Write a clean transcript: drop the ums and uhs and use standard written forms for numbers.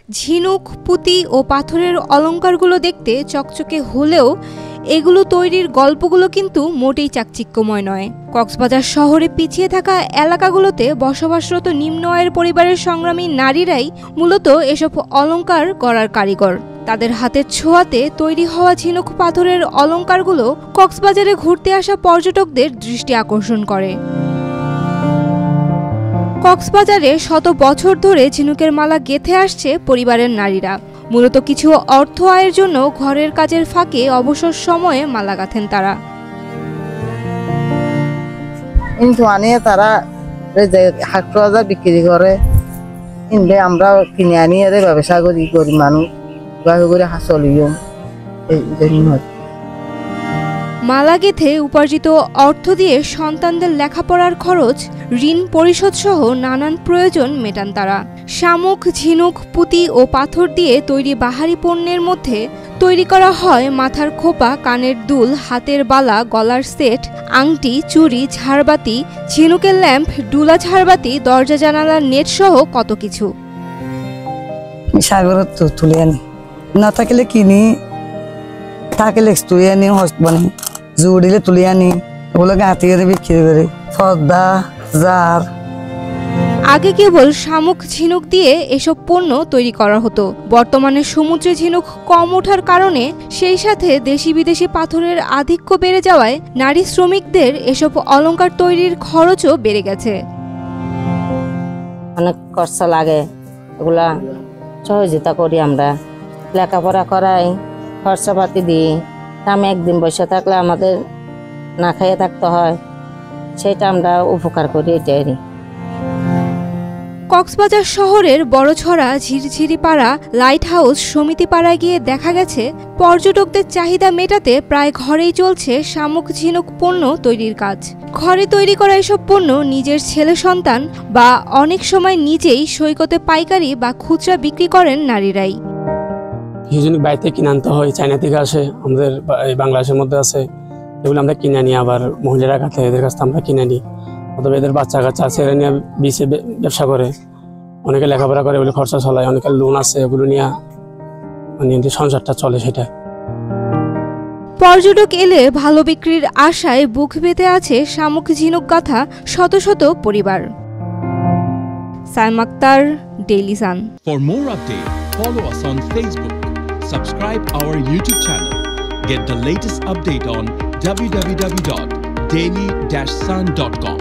ঝিনুক, পুঁতি ও পাথরের অলংকারগুলো দেখতে চকচকে হলেও এগুলো তৈরির গল্পগুলো কিন্তু মোটেই চাকচিক্যময় নয়। কক্সবাজার শহরে পিছিয়ে থাকা এলাকাগুলোতে বসবাসরত নিম্ন আয়ের পরিবারের সংগ্রামী নারীরাই মূলত এসব অলংকার গড়ার কারিগর। তাদের হাতের ছোঁয়াতে তৈরি হওয়া ঝিনুক পাথরের অলংকারগুলো কক্সবাজারে ঘুরতে আসা পর্যটকদের দৃষ্টি আকর্ষণ করে। কক্সবাজারে শত বছর ধরে ঝিনুকের মালা গেঁথে আসছে পরিবারের নারীরা। মূলত কিছু অর্থ আয়ের জন্য ঘরের কাজের ফাঁকে অবসর সময়ে মালা গাঁথেন তারা। কিন্তু আনিয়ে তারা হাট বিক্রি করে, কিনলে আমরা কিনে আনিয়ে ব্যবসা করি, গরিব মানুষ করে চলিও। মালা গেঁথে উপার্জিত অর্থ দিয়ে সন্তানদের লেখাপড়ার খরচ, ঋণ পরিশোধ সহ নানান প্রয়োজন মেটান তারা। শামুক, ঝিনুক, পুঁতি ও পাথর দিয়ে তৈরি বাহারি পণ্যের মধ্যে তৈরি করা হয় মাথার খোপা, কানের দুল, হাতের বালা, গলার সেট, আংটি, চুড়ি, ঝাড়বাতি, ঝিনুকের ল্যাম্প, ডুলা ঝাড়বাতি, দরজা জানালার নেট সহ কত কিছু। সাগর তুলে আনি, না থাকলে কিনি, থাকলে তুলে আনি, বানি জোর দিলে তুলে আনি, ওগুলো গাঁতি করে বিক্রি করি। পর্দা, জার। আগে কেবল শামুক, ঝিনুক দিয়ে এসব পণ্য তৈরি করা হতো। বর্তমানে সমুদ্রে ঝিনুক কম ওঠার কারণে, সেই সাথে দেশি বিদেশি পাথরের আধিক্য বেড়ে যাওয়ায় নারী শ্রমিকদের এসব অলংকার তৈরির খরচও বেড়ে গেছে। অনেক খরচা লাগে, এগুলা সহযোগিতা করি আমরা, লেখাপড়া করাই, খরচাপাতি দিই। আমি একদিন বসে থাকলে আমাদের না খাইয়ে থাকতে হয়, সেটা আমরা উপকার করি। এটাই। কক্সবাজার শহরের বড়ছড়া, ঝিরঝিরিপাড়া, লাইট হাউস, সমিতিপাড়ায় গিয়ে দেখা গেছে পর্যটকদের চাহিদা মেটাতে প্রায় ঘরেই চলছে শামুক, ঝিনুক পণ্য তৈরির কাজ। ঘরে তৈরি করা এসব পণ্য নিজের ছেলে সন্তান বা অনেক সময় নিজেই সৈকতে পাইকারি বা খুচরা বিক্রি করেন নারীরাই। ঝিনুক বাইরে কিনে আনতে হয়, চায়না থেকে আসে, আমাদের বাংলাদেশের মধ্যে আছে, এগুলো আমরা কিনে আনি। আবার মহিলারা কাছে এদের কাছ থেকে আমরা কিনে নিই, অথবা এদের বাচ্চা কাচ্চা আছে, এরা নিয়ে বিচে ব্যবসা করে, অনেকে লেখাপড়া করে, ওগুলো খরচা চলায়, অনেকের লোন আছে, ওগুলো নিয়ে মানে সংসারটা চলে। সেটা পর্যটক এলে ভালো বিক্রির আশায় বুক পেতে আছে শামুক, ঝিনুক গাঁথা শত শত পরিবার। Saim Akhtar, Daily Sun. For more updates, follow us on Facebook, subscribe our YouTube channel, get the latest update on www.daily-sun.com.